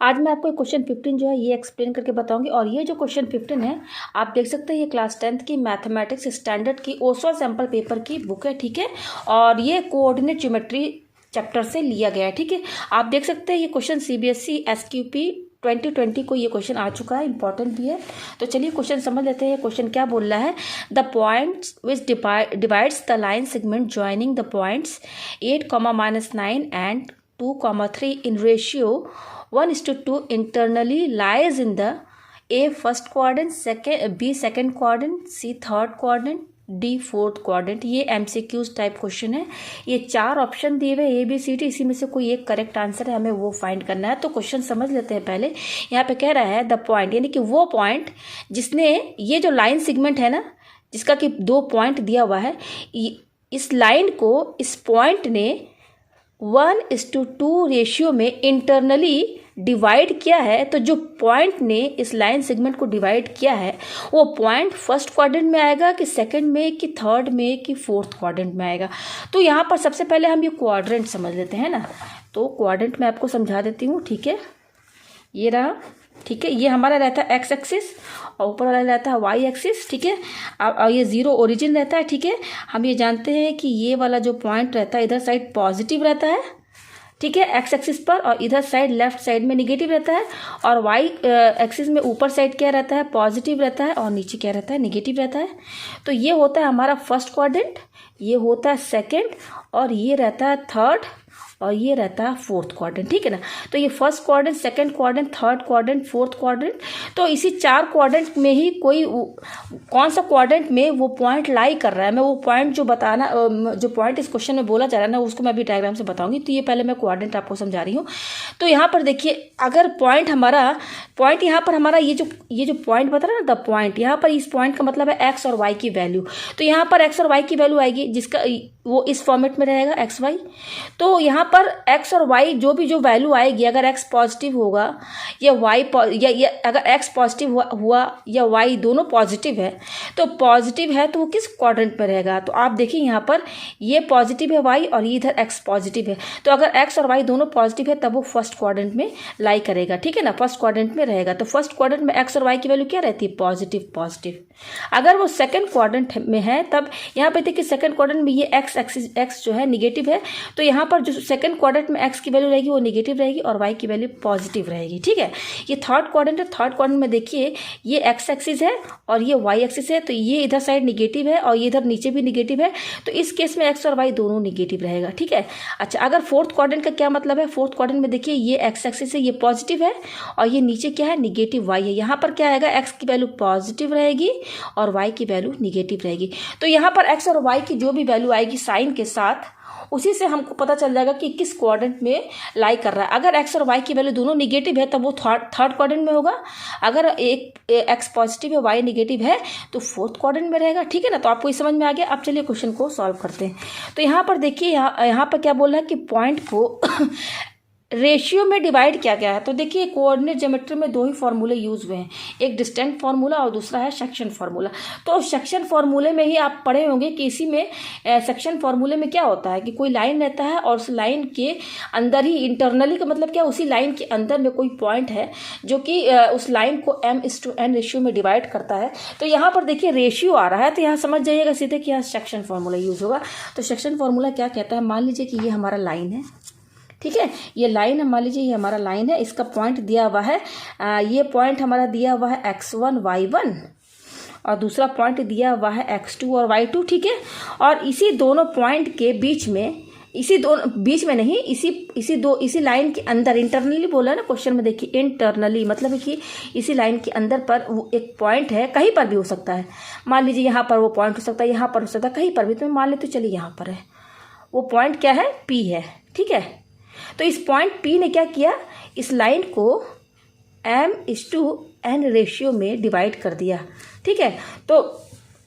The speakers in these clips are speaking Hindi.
आज मैं आपको क्वेश्चन 15 जो है ये एक्सप्लेन करके बताऊंगी। और ये जो क्वेश्चन 15 है आप देख सकते हैं, ये क्लास 10th की मैथमेटिक्स स्टैंडर्ड की ओसवाल सैम्पल पेपर की बुक है, ठीक है। और ये कोऑर्डिनेट ज्योमेट्री चैप्टर से लिया गया है, ठीक है। आप देख सकते हैं ये क्वेश्चन CBSE SQP 2020 को ये क्वेश्चन आ चुका है, इंपॉर्टेंट भी है। तो चलिए क्वेश्चन समझ लेते हैं। क्वेश्चन क्या बोल रहा है, the points which divides the line segment joining the points 8, -9 and 2, 3 in ratio 1:2 internally lies in the A first quadrant, B second quadrant, C third quadrant, D fourth quadrant। ये MCQs टाइप क्वेश्चन है। ये 4 ऑप्शन दिए हुए ABCD, इसी में से कोई एक करेक्ट आंसर है, हमें वो फाइंड करना है। तो क्वेश्चन समझ लेते हैं पहले। यहाँ पे कह रहा है द पॉइंट, यानी कि वो पॉइंट जिसने ये जो लाइन सेगमेंट है ना, जिसका कि 2 पॉइंट दिया हुआ है, इस लाइन को इस पॉइंट ने 1:2 रेशियो में इंटरनली डिवाइड किया है। तो जो पॉइंट ने इस लाइन सेगमेंट को डिवाइड किया है वो पॉइंट फर्स्ट क्वाड्रेंट में आएगा कि सेकंड में कि थर्ड में कि फोर्थ क्वाड्रेंट में आएगा। तो यहाँ पर सबसे पहले हम ये क्वाड्रेंट समझ लेते हैं ना। तो क्वाड्रेंट मैं आपको समझा देती हूँ, ठीक है। ये रहा, ठीक है। ये हमारा रहता है एक्स एक्सिस और ऊपर वाला रहता है वाई एक्सिस, ठीक है। अब ये 0 ओरिजिन रहता है, ठीक है। हम ये जानते हैं कि ये वाला जो पॉइंट रहता है इधर साइड पॉजिटिव रहता है, ठीक है, एक्स एक्सिस पर, और इधर साइड लेफ्ट साइड में निगेटिव रहता है। और वाई एक्सिस में ऊपर साइड क्या रहता है, पॉजिटिव रहता है, और नीचे क्या रहता है, निगेटिव रहता है। तो ये होता है हमारा फर्स्ट क्वाड्रेंट, ये होता है सेकंड, और ये रहता है थर्ड, और ये रहता है फोर्थ क्वाड्रेंट, ठीक है ना। तो ये first quadrant, second quadrant, third quadrant, fourth quadrant. तो इसी 4 क्वाड्रेंट में ही कोई कौन सा क्वाड्रेंट में वो पॉइंट लाई कर रहा है, मैं वो पॉइंट जो बताना, जो पॉइंट इस क्वेश्चन में बोला जा रहा है ना, उसको मैं अभी डायग्राम से बताऊंगी। तो ये पहले मैं क्वाड्रेंट आपको समझा रही हूँ। तो यहाँ पर देखिए, अगर पॉइंट यहाँ पर हमारा ये जो पॉइंट बता रहा है ना, द पॉइंट, यहाँ पर इस पॉइंट का मतलब है एक्स और वाई की वैल्यू। तो यहाँ पर एक्स और वाई की वैल्यू आएगी, जिसका वो इस फॉर्मेट में रहेगा एक्स वाई। तो यहाँ पर एक्स और वाई जो वैल्यू आएगी, अगर एक्स पॉजिटिव होगा या वाई या अगर एक्स पॉजिटिव हुआ या वाई दोनों पॉजिटिव है, तो पॉजिटिव है तो वो किस क्वाड्रेंट में रहेगा। तो आप देखिए यहाँ पर ये पॉजिटिव है वाई और ये इधर एक्स पॉजिटिव है। तो अगर एक्स और वाई दोनों पॉजिटिव है तब वो फर्स्ट क्वाड्रेंट में लाई करेगा, ठीक है ना, फर्स्ट क्वाड्रेंट में रहेगा। तो फर्स्ट क्वाड्रेंट में एक्स और वाई की वैल्यू क्या रहती है, पॉजिटिव पॉजिटिव। अगर वो सेकंड क्वाड्रेंट में है तब यहाँ पे देखिए सेकंड क्वाड्रेंट में ये एक्स जो है निगेटिव है। तो यहाँ पर जो सेकंड क्वाड्रेंट में एक्स की वैल्यू रहेगी वो निगेटिव रहेगी और वाई की वैल्यू पॉजिटिव रहेगी, ठीक है। ये थर्ड क्वाड्रेंट है। थर्ड क्वाड्रेंट में देखिए ये एक्स एक्सिस है और ये वाई एक्सिस है। तो ये इधर साइड निगेटिव है और ये इधर नीचे भी निगेटिव है। तो इस केस में एक्स और वाई दोनों निगेटिव रहेगा, ठीक है। अच्छा, अगर फोर्थ क्वाड्रेंट का क्या मतलब है, फोर्थ क्वाड्रेंट में देखिए ये एक्स एक्सिस है, ये पॉजिटिव है और ये नीचे क्या है, निगेटिव वाई है। यहाँ पर क्या आएगा, एक्स की वैल्यू पॉजिटिव रहेगी और वाई की वैल्यू निगेटिव रहेगी। तो यहाँ पर एक्स और वाई की जो भी वैल्यू आएगी साइन के साथ, उसी से हमको पता चल जाएगा कि किस क्वाड्रेंट में लाई कर रहा है। अगर एक्स और वाई की वैल्यू दोनों निगेटिव है तब वो थर्ड क्वाड्रेंट में होगा। अगर एक एक्स पॉजिटिव है वाई निगेटिव है तो फोर्थ क्वाड्रेंट में रहेगा, ठीक है ना। तो आपको ये समझ में आ गया। अब चलिए क्वेश्चन को सॉल्व करते हैं। तो यहाँ पर देखिए, यहाँ पर क्या बोल रहा है कि पॉइंट को रेशियो में डिवाइड किया गया है। तो देखिए कोऑर्डिनेट ज्योमेट्री में 2 ही फॉर्मूले यूज हुए हैं, एक डिस्टेंट फार्मूला और दूसरा है सेक्शन फार्मूला। तो सेक्शन फार्मूले में ही आप पढ़े होंगे कि इसी में सेक्शन फार्मूले में क्या होता है कि कोई लाइन रहता है और उस लाइन के अंदर ही इंटरनली, का मतलब क्या, उसी लाइन के अंदर में कोई पॉइंट है जो कि उस लाइन को m/n रेशियो में डिवाइड करता है। तो यहाँ पर देखिए रेशियो आ रहा है, तो यहाँ समझ जाइएगा सीधे कि यहाँ सेक्शन फार्मूला यूज होगा। तो सेक्शन फार्मूला क्या कहता है, मान लीजिए कि ये हमारा लाइन है, ठीक है। ये लाइन है, मान लीजिए ये हमारा लाइन है, इसका पॉइंट दिया हुआ है, ये पॉइंट हमारा दिया हुआ है x1 y1 और दूसरा पॉइंट दिया हुआ है x2 और y2, ठीक है। और इसी दोनों पॉइंट के बीच में, इसी लाइन के अंदर, इंटरनली बोला है ना क्वेश्चन में, देखिए इंटरनली मतलब है कि इसी लाइन के अंदर पर वो एक पॉइंट है, कहीं पर भी हो सकता है। मान लीजिए यहाँ पर वो पॉइंट हो सकता है, यहाँ पर हो सकता है, कहीं पर भी। तो मान लेते चलिए यहाँ पर है, वो पॉइंट क्या है, P है, ठीक है। तो इस पॉइंट P ने क्या किया, इस लाइन को m/n रेशियो में डिवाइड कर दिया, ठीक है। तो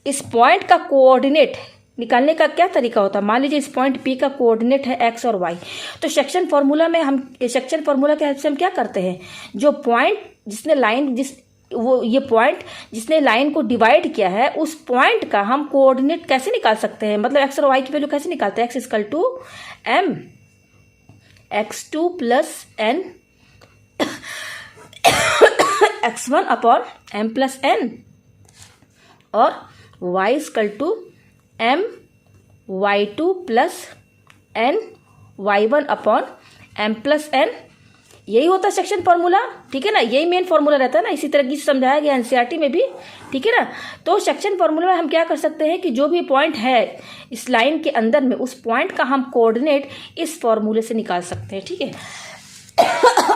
इस पॉइंट का कोऑर्डिनेट निकालने का क्या तरीका होता है, मान लीजिए इस पॉइंट P का कोऑर्डिनेट है x और y। तो सेक्शन फार्मूला में हम, सेक्शन फार्मूला के हेल्प से हम क्या करते हैं, जो पॉइंट जिसने लाइन ये पॉइंट जिसने लाइन को डिवाइड किया है, उस पॉइंट का हम कोऑर्डिनेट कैसे निकाल सकते हैं, मतलब एक्स और वाई की वैल्यू कैसे निकालते हैं, x = m x2 + n x1 upon M plus N और y equal to M y2 plus N y1 upon M plus N. यही होता है सेक्शन फार्मूला, ठीक है ना, यही मेन फार्मूला रहता है ना, इसी तरह की समझाया गया एनसीईआरटी में भी, ठीक है ना। तो सेक्शन फार्मूला में हम क्या कर सकते हैं कि जो भी पॉइंट है इस लाइन के अंदर में, उस पॉइंट का हम कोऑर्डिनेट इस फार्मूले से निकाल सकते हैं, ठीक है।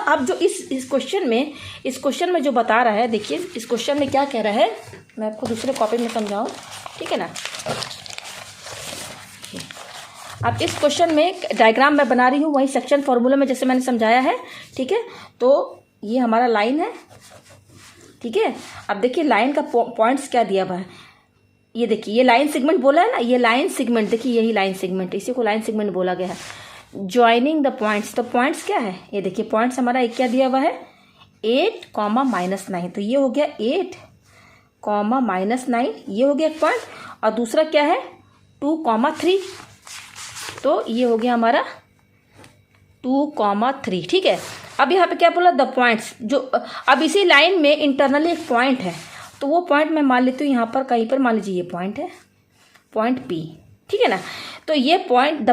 अब जो इस क्वेश्चन में जो बता रहा है, देखिए इस क्वेश्चन में क्या कह रहा है, मैं आपको दूसरे कॉपी में समझाऊँ, ठीक है ना। अब इस क्वेश्चन में डायग्राम मैं बना रही हूँ वही सेक्शन फार्मूला में जैसे मैंने समझाया है, ठीक है। तो ये हमारा लाइन है, ठीक है। अब देखिए लाइन का पॉइंट्स क्या दिया हुआ है, ये देखिए, ये लाइन सेगमेंट बोला है ना, ये लाइन सेगमेंट, देखिए यही लाइन सेगमेंट, इसी को लाइन सेगमेंट बोला गया है। ज्वाइनिंग द पॉइंट्स, तो पॉइंट्स क्या है, ये देखिए पॉइंट्स हमारा एक क्या दिया हुआ है 8, -9, तो ये हो गया 8, -9, ये हो गया एक पॉइंट, और दूसरा क्या है 2, 3, तो ये हो गया हमारा 2, 3, ठीक है। अब यहाँ पे क्या बोला, द पॉइंट्स, जो अब इसी लाइन में इंटरनली एक पॉइंट है, तो वो पॉइंट मैं मान लेती हूँ यहाँ पर कहीं पर, मान लीजिए ये पॉइंट है, पॉइंट P, ठीक है ना। तो ये पॉइंट, द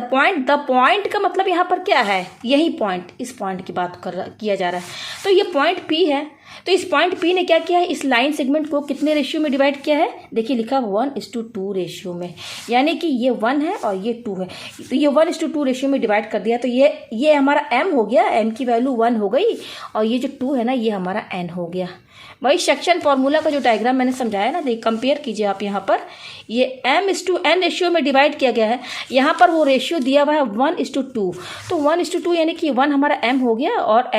पॉइंट का मतलब यहाँ पर क्या है, यही पॉइंट, इस पॉइंट की बात किया जा रहा है। तो ये पॉइंट P है, तो इस पॉइंट P ने क्या किया है, इस लाइन सेगमेंट को कितने रेशियो में डिवाइड किया है, देखिए लिखा 1:2 रेशियो में, यानी कि ये 1 है और ये 2 है, तो ये 1:2 रेशियो में डिवाइड कर दिया। तो ये हमारा m हो गया, m की वैल्यू 1 हो गई, और ये जो 2 है ना, ये हमारा n हो गया। वही सेक्शन फार्मूला का जो डायग्राम मैंने समझाया ना, देखिए कंपेयर कीजिए आप, यहाँ पर ये m/n रेशियो में डिवाइड किया गया है, यहाँ पर वो रेशियो दिया हुआ है 1:2, तो 1:2 यानी कि 1 हमारा m हो गया और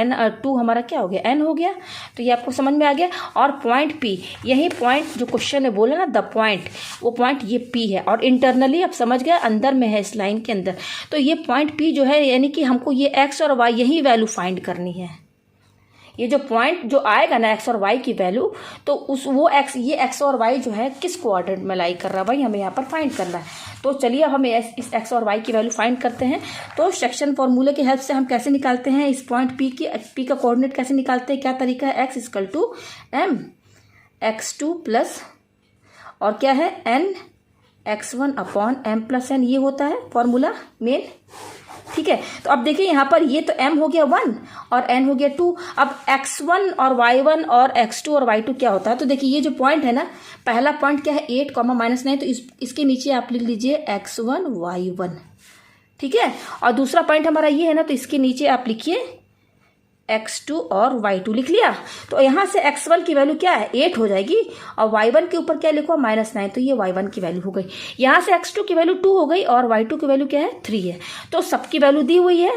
2 हमारा क्या हो गया, n हो गया। तो ये आपको समझ में आ गया। और पॉइंट P, यही पॉइंट जो क्वेश्चन में बोले ना द पॉइंट, वो पॉइंट ये P है, और इंटरनली आप समझ गए अंदर में है, इस लाइन के अंदर। तो ये पॉइंट P जो है, यानी कि हमको ये x और y यही वैल्यू फाइंड करनी है। ये जो पॉइंट जो आएगा ना x और y की वैल्यू, तो ये x और y जो है किस कोऑर्डिनेट में लाई कर रहा है, भाई हमें यहाँ पर फाइंड करना है। तो चलिए अब हम इस x और y की वैल्यू फाइंड करते हैं। तो सेक्शन फॉर्मूले की हेल्प से हम कैसे निकालते हैं इस पॉइंट P का कोऑर्डिनेट कैसे निकालते हैं, क्या तरीका है, x = m x2 प्लस और क्या है n x1 upon m plus n, ये होता है फॉर्मूला मेन, ठीक है। तो अब देखिए यहाँ पर ये तो m हो गया 1 और n हो गया 2। अब x1 और y1 और x2 और y2 क्या होता है, तो देखिए ये जो पॉइंट है ना, पहला पॉइंट क्या है 8, -9, तो इसके नीचे आप लिख लीजिए x1 y1, ठीक है। और दूसरा पॉइंट हमारा ये है ना, तो इसके नीचे आप लिखिए x2 और y2, लिख लिया। तो यहाँ से x1 की वैल्यू क्या है 8 हो जाएगी, और y1 के ऊपर क्या लिखो -9, तो ये y1 की वैल्यू हो गई। यहाँ से x2 की वैल्यू 2 हो गई, और y2 की वैल्यू क्या है 3 है। तो सबकी वैल्यू दी हुई है,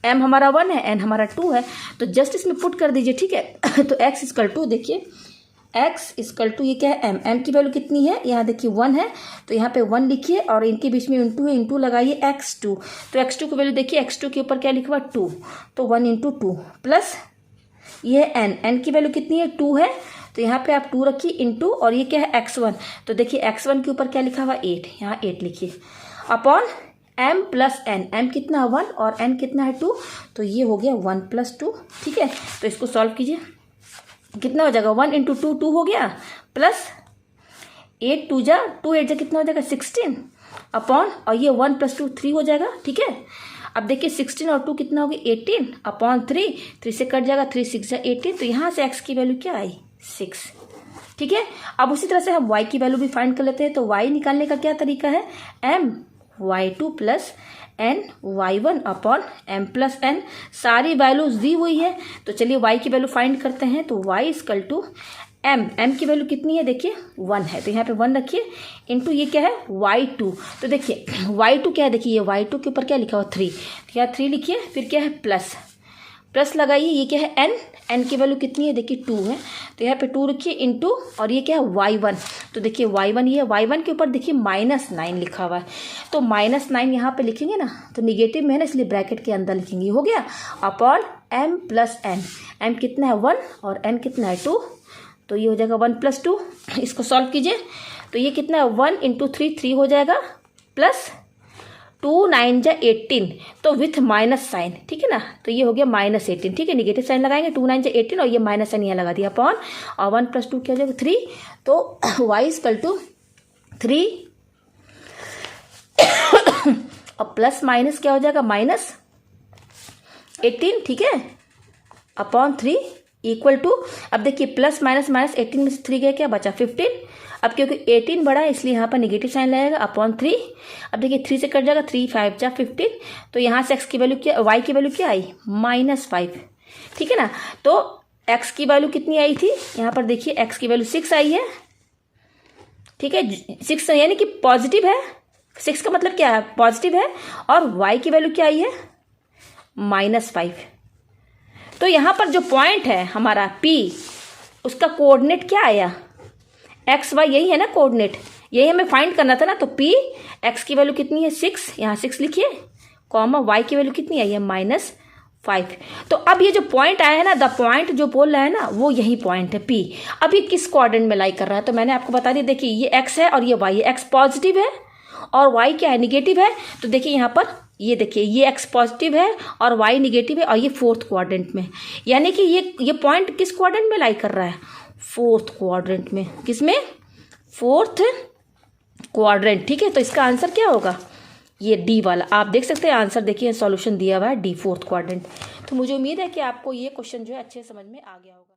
m हमारा 1 है, n हमारा 2 है, तो जस्ट इसमें पुट कर दीजिए, ठीक है। तो x = देखिए x = ये क्या है m की वैल्यू कितनी है, यहाँ देखिए 1 है, तो यहाँ पे 1 लिखिए, और इनके बीच में इंटू है, इंटू लगाइए x2, तो x2 की वैल्यू देखिए, x2 के ऊपर क्या लिखा हुआ 2, तो 1 × 2 प्लस ये n की वैल्यू कितनी है 2 है, तो यहाँ पे आप 2 रखिए इंटू, और ये क्या है x1, तो देखिए x1 के ऊपर क्या लिखा हुआ 8, यहाँ 8 लिखिए, upon m plus n, m कितना 1 और n कितना है 2, तो ये हो गया 1 + 2, ठीक है। तो इसको सॉल्व कीजिए, कितना हो जाएगा 1 × 2 2 हो गया, प्लस 8 2 जा 2 8 जा कितना हो जाएगा 16, अपॉन, और ये 1 + 2 3 हो जाएगा, ठीक है। अब देखिए 16 और 2 कितना हो गया 18, अपॉन 3 से कट जाएगा, 3 6 जा 18, तो यहाँ से x की वैल्यू क्या आई 6, ठीक है। अब उसी तरह से हम y की वैल्यू भी फाइंड कर लेते हैं। तो y निकालने का क्या तरीका है, m y2 plus n y1 upon m plus n, सारी वैल्यूज दी हुई है। तो चलिए y की वैल्यू फाइंड करते हैं। तो y = m की वैल्यू कितनी है, देखिए 1 है, तो यहाँ पे 1 रखिए, इंटू ये क्या है y2, तो देखिए y2 क्या है, देखिए ये y2 के ऊपर क्या लिखा हुआ 3, तो यहाँ 3 लिखिए, फिर क्या है प्लस लगाइए, ये क्या है n की वैल्यू कितनी है, देखिए 2 है, तो यहाँ पे 2 रखिए इंटू, और ये क्या है y1, तो देखिए y1, ये y1 के ऊपर देखिए -9 लिखा हुआ है, तो -9 यहाँ पे लिखेंगे ना, तो निगेटिव में है ना, इसलिए ब्रैकेट के अंदर लिखेंगे, हो गया, upon m plus n, m कितना है 1 और n कितना है 2, तो ये हो जाएगा 1 + 2, इसको सॉल्व कीजिए, तो ये कितना है 1 × 3 3 हो जाएगा, प्लस 2 9 जा 18, तो विथ माइनस साइन, ठीक है ना, तो ये हो गया -18, ठीक है, निगेटिव साइन लगाएंगे, 2 9 जा 18 और ये माइनस साइन यहाँ लगा दिया अपॉन, और 1 + 2 क्या हो जाएगा 3, तो y = 3 और प्लस माइनस क्या हो जाएगा -18, ठीक है, अपॉन 3 इक्वल टू, अब देखिए प्लस माइनस -18 में से 3 गया, क्या बचा 15, अब क्योंकि 18 बड़ा है इसलिए यहाँ पर नेगेटिव साइन लगेगा अपॉन 3, अब देखिए 3 से कट जाएगा, 3 5 जा 15, तो यहाँ से x की वैल्यू क्या, y की वैल्यू क्या आई -5, ठीक है ना, तो x की वैल्यू कितनी आई थी, यहाँ पर देखिए x की वैल्यू 6 आई है, ठीक है, 6 यानी कि पॉजिटिव है, 6 का मतलब क्या है पॉजिटिव है, और y की वैल्यू क्या आई है -5, तो यहाँ पर जो पॉइंट है हमारा P, उसका कोऑर्डिनेट क्या आया, एक्स वाई, यही है ना कोऑर्डिनेट, यही हमें फाइंड करना था ना, तो P x की वैल्यू कितनी है 6, यहाँ 6 लिखिए, कॉमा y की वैल्यू कितनी आई है -5, तो अब ये जो पॉइंट आया है ना, द पॉइंट जो बोल रहा है ना, वो यही पॉइंट है P। अब ये किस कोऑर्डिनेट में लाई कर रहा है, तो मैंने आपको बता दिया, देखिए ये x है और ये y है, x पॉजिटिव है और y क्या है निगेटिव है, तो देखिए यहाँ पर ये देखिए ये x पॉजिटिव है और y निगेटिव है और ये 4th क्वाड्रेंट में, यानी कि ये पॉइंट किस क्वाड्रेंट में लाई कर रहा है, 4th क्वाड्रेंट में, किसमें 4th क्वाड्रेंट, ठीक है, तो इसका आंसर क्या होगा, ये डी वाला, आप देख सकते हैं आंसर, देखिए सॉल्यूशन दिया हुआ है डी 4th क्वाड्रेंट। तो मुझे उम्मीद है कि आपको ये क्वेश्चन जो है अच्छे समझ में आ गया होगा।